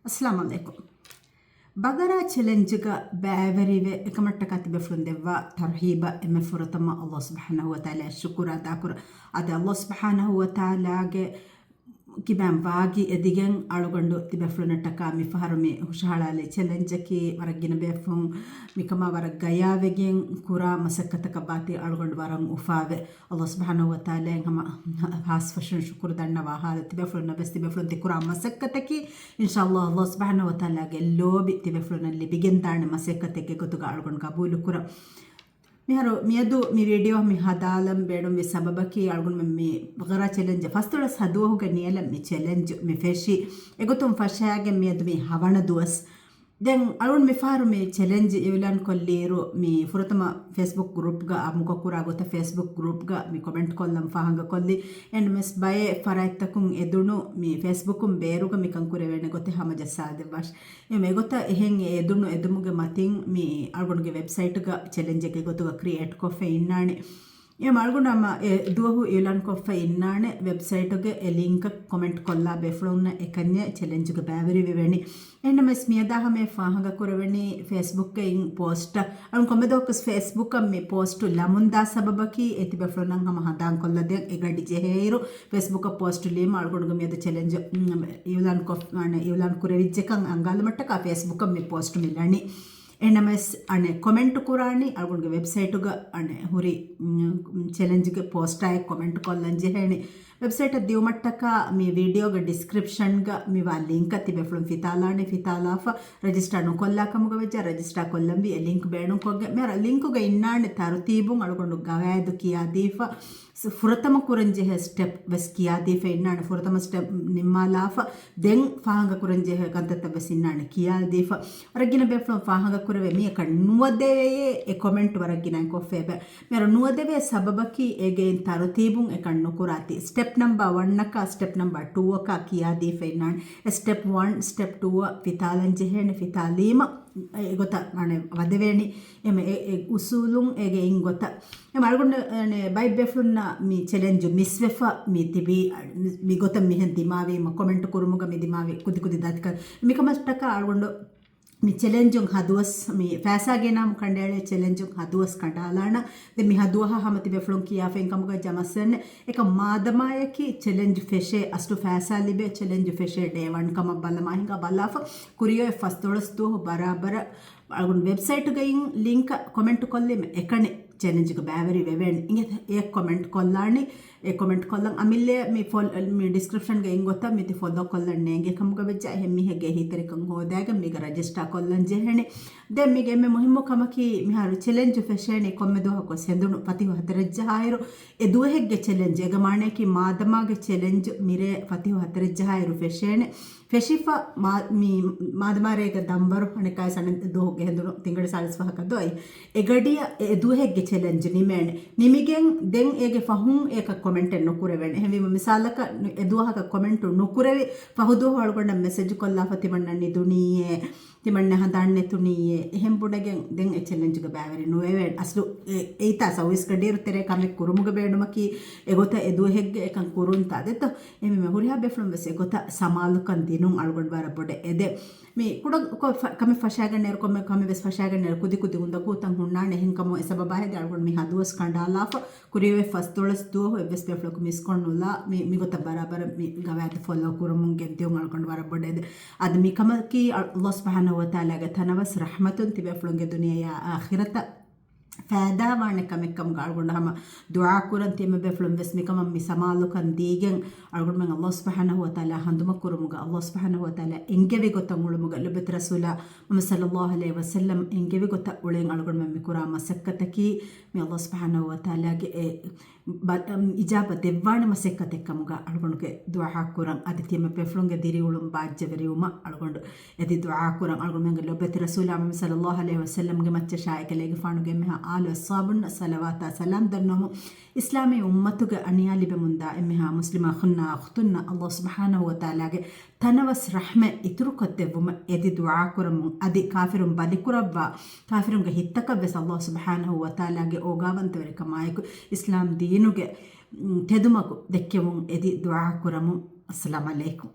अस्सलाम वालेकुम। बगरा चैलेंज का बैवरीवे एकमट्ट कातिबे फ्रुंदेवा तरहीबा एमे फुरतमा अल्लाह सुब्हानहु व तआला शुक्र अदा कुर अद अल्लाह सुब्हानहु व तआला गे किबाम वागी एदिಗೆನ್ ಅಳುಗೊಂಡು ತಿಬೆಫ್ಲುನಟಕ ಮಿ ಫಹರುಮಿ ಹುಷಾಳಾಲೆ ಚಾಲೆಂಜಕಿ ವರಗಿನ ಬೆಫುಂ ಮಿಕಮ ವರ ಗಯಾವೆಗೆನ್ ಕುರಾ ಮಸಕ್ಕತಕ ಬಾತಿ ಅಳುಗೊಂಡು ವರಂ ಉಫಾವೆ ಅಲ್ಲಾಹ್ ಸುಬ್ಹಾನಹು ವ ತಆಲಾ ಹಮ ಹಾಸ್ ಫಶನ್ ಶುಕ್ರ್ ದನ್ನವ ಹಾಲ ತಿಬೆಫ್ಲುನ ಬೆಸ್ ತಿಬೆಫ್ಲುನ ತಿ ಕುರಾ ಮಸಕ್ಕತಕಿ ಇನ್ಶಾಅಲ್ಲಾಹ್ ಅಲ್ಲಾಹ್ ಸುಬ್ಹಾನಹು ವ ತಆಲಾ ಗೆ ಲೋಬಿ ತಿಬೆಫ್ಲುನಲ್ಲಿ ಬಿಗೆನ್ ತಾಣ ಮಸಕ್ಕತಕ್ಕೆ ಗೊತ್ತುಗ ಅಳುಗೊಂಡು ಕಬೂಲು ಕುರ मिहारो मियदु मी वीडियो मी हदालम बेडो मी सबबकी अळगुन मी बगरा चैलेंज फस्तोಳ सदुहुगे नियलम मी चैलेंज मी फेशी एगोतुम फशागे मियदु मी हवण दुवस देन अळगुन मी फारू मी चैलेंज इवलन कोल्लीरो मी फुरतम फेसबुक ग्रुप गा अमुक कुरा गोत फेसबुक ग्रुप गा मी कमेंट कोल्लम फाहंग कोल्ली एंड मिस बये फरायतकुं एदुनु मी फेसबुकुं बेरुगा मी कंकुरे वेने गोते हम जसादे वाश एमे गोता एहें एदुनु एदुमुगे मतिं मी अळगुनगे वेबसाइट गा चैलेंज गे गोतुगा क्रिएट कोफे इन्नाने ये मालगुंड अम्मा दुवहु इलान कोफे इन्नाने वेबसाइट गे लिंक कमेंट कोल्ला बेफ्लोन एकन्ये चैलेंज गे बैवरी वेवेनी एंड मस मियदा हमें फाहंग कुरवेनी फेसबुक के इन पोस्ट अन कोमेदोकस फेसबुक में पोस्ट लमुंदा सबबकी एति बेफ्लोन हम हदान कोल्लदे एगडी जेहेरो फेसबुक पोस्ट ले मालगुंड गे मियदा चैलेंज इलान कोफ माने इलान कुरेविज्जकं अंगाल मट्टक फेसबुक में पोस्ट मिलनी एनएमएस अने कमेंट कुरानी अळगुंगे वेबसाइट ग अने हुरी challenge gay post I comment कोल्लंजे हेणी website दिवमट्टक me video ग डिस्क्रिप्शन ग मी वा link तिबेफ्लुम फितालाने फितालाफ register no कोल्ला कमुग veg register कोल्लंबी link बेणु Koge मेर लिंक ग इन्नाने तरतीबु अळगुंडु गवायदु कियादीफ फुरतम कुरंजे है स्टेप बस कियादीफ इन्नाने फुरतम स्टेप निम्मालाफ दें फाहंग कुरंजे है कंतत बस इन्नाने कियादीफ रगिन बेफ्लुम फाहंग कुरवे मी क नुवदेवे ए कमेंट वरगिन कोफेबे मेर नुवदेवे सबबकी एगे तरतीबु ए कन्नु कुराती स्टेप नंबर 1 नका स्टेप नंबर 2 का कियादीफ इन्नाने स्टेप 1 स्टेप 2 फितालंजे है फितालीम गोता माने वदवेणी एमे उसूलुं एगे इंग गोता एम अळगुंड बೈ बेफ्लुन मी चैलेंज मिस्वेफ मी तिबी मी गोता मी हन दिमावे म कमेंट कुरुमुग मी दिमावे कुदि कुदि दातक मी कमष्टक अळगुंड मी चैलेंज हदुवस मी फैसागे नाम कंडेळे चैलेंज हदुवस कंडालाना दे मी हदुहा हमति बेफ्लुं किया फें कमुग जमसन एक मादमायकी चैलेंज फेशे अस्तु फैसा लिबे चैलेंज फेशे डे 1 कम बलमाहिंगा बलाफ कुरियो फस्तोळस्तु बराबर अळगुन वेबसाइट गइन लिंक कमेंट कोल्ले एकणे चैलेंज ग बैवरी वेवेन इंगे एक कमेंट कोल्लानी एक कमेंट कोल्लंग अमिले मी फॉल मी डिस्क्रिप्शन गे इंगोता मी ते फॉलो कोल्लन्ने गे कमुग बेज्जा हेमि हेगे हितरे कंग होदाग मी ग रजिस्टर कोल्लन जेहणे दे मी गे मे मुहिम्मो कमकी मी हारु चैलेंज फेशेने कोम्मे दो को सेंदुनु पति हतरज्ज हायरो ए दो हेगे चैलेंज गे माने की मादमा गे चैलेंज मिरे पति हतरज्ज हायरो फेशेने फेशिफा मी मादमारे गे दंबरो अने काय सन दो गे हेंदुनु तिंगडे सालिस फहकदो आई एगडिया ए दो हेगे चैलेंज निमेने निमिಗೆನ್ ದೆನ್ ಏಗೆ ಫಹುಂ ಏಕ ಕಮೆಂಟ್ ನುಕುರೆವೆನೆ ಹೆವಿ ಮಿಸಾಲಕ ಎದುವಹಕ ಕಮೆಂಟ್ ನುಕುರೆವಿ ಫಹುದು ಒಳಗೊಂಡ ಮೆಸೇಜ್ ಕೊಲ್ಲ ಫತಿಮಣ್ಣನಿ ದುನಿಯೆ ತಿಮಣ್ಣ ಹದಾಣ್ಣೆ ತುನಿಯೆ ಹೆಂ ಬುಡಗೆ ದೆನ್ ಎ ಚಾಲೆಂಜ್ ಗ ಬ್ಯಾವರಿ ನುವೆವೆ ಅಸ್ಲು ಏತಾ ಸವಿಸ್ ಕಡೀರು ತೆರೆ ಕಮೆ ಕುರುಮುಗ ಬೇಡುಮಕಿ ಎಗೊತ ಎದು ಹೆಗ್ಗೆ ಏಕಂ ಕುರುಂತ ಅದೆತ ಎಮೆ ಮೆ ಹುರಿಯಾ ಬೆಫ್ಲಂ ಬೆಸೆ ಎಗೊತ ಸಮಾಲು ಕಂ ದಿನು ಅಳಗೊಂಡ ಬಾರ ಬೊಡೆ ಎದೆ ಮಿ ಕುಡ ಕಮೆ ಫಶಾಗಣ್ಣೆರು ಕಮೆ ಬೆಸ್ ಫಶಾಗಣ್ಣೆರು ಕುದಿ ಕುದಿ ಉಂದ ಕೂತಂ ಹುಣ್ಣಾಣೆ ಹೆಂಕಮೋ ಎ ಸಬಬ ಹೆದೆ ಅಳಗೊಂಡ ಮಿ ಹದುವಸ್ ಕಂಡಾಲಾಫ ಕುರಿವೆ ಫಸ್ತೊಳಸ್ ದೋ ಬೆಸ್ ಬೆಫ್ಲಕ್ ಮಿಸ್ಕೊಂಡುಲ್ಲ ಮಿ ಗೊತ್ತ ಬರಾಬರ ಮಿ ಗವಾದ ಫಾಲೋ ಕುರುಮುಂಗೆ ದೇವ್ ಅಳಗೊಂಡ ಬಾರ ಬೊಡೆ ಅದು ಮಿ ಕಮಕಿ ಅಲ್ಲಾಹ್ ಸುಬ್ಹಾನಹು व तआला गे तनवस रहमतुन तिबेफ्लुंगे दुनिया या आखिरत फ़ायदा वाणे कमेकम गाळगुंड हम दुआ कुरन तिमे बेफ्लुम बेस मिकम मि समालो कन दीगें अळगुंड मंग अल्लाह सुब्हानहु व तआला हंदुम कुरुमुग अल्लाह सुब्हानहु व तआला ಎಂಗೆವೆ ಗೊತ್ತ ಮುಳುमुग ಲಬತ್ ರಸೂಲ ಮುಹಮ್ಮದ್ ಸಲ್ಲಲ್ಲಾಹು ಅಲೈಹಿ ವಸಲ್ಲಂ ಎಂಗೆವೆ ಗೊತ್ತ ಉಳೆಂ ಅಳಗुंड ಮಮ್ಮಿ ಕುರಾ ಮಸಕ್ಕತಕಿ ಮಿ ಅಲ್ಲಾह ಸುಬ್ಹಾನಹು ವ तआला ಗೆ इजाबत देवाण मसेकते कमुग अळगुंड के दुआ कुरन अदि तिमे बेफ्लुंगे दिरि उळुम बाज्जवरिउम अळगुंड यदि दुआ कुरन अळगुंड मंग लबत रसूल मुहम्मद सल्लल्लाहु अलैहि वसल्लम गे मच्चे शायकलेगे फाणुगे मेहा आल साबुन सलवाता सलाम दन्नमु इस्लामी उम्मतुगे अनियालिबे मुंदा एमेहा मुस्लिमा खुन्ना अख्तुन्ना अल्लाह सुब्हानहु व तआला गे तनवस रहमे इतुरु कत्तेवुम यदि दुआ कुरमु अदि काफिरुम बलिकुरब्बा काफिरुंगे हित्तकव्वेस अल्लाह सुब्हानहु व तआला गे ओगावंतवरे कमायकु इस्लाम दीनुगे ತೆದುಮಗು ದೆಕ್ಕೆವು ಎದಿ ದುಆ ಕುರಮು. ಅಸ್ಸಲಾಮು ಅಲೈಕುಂ.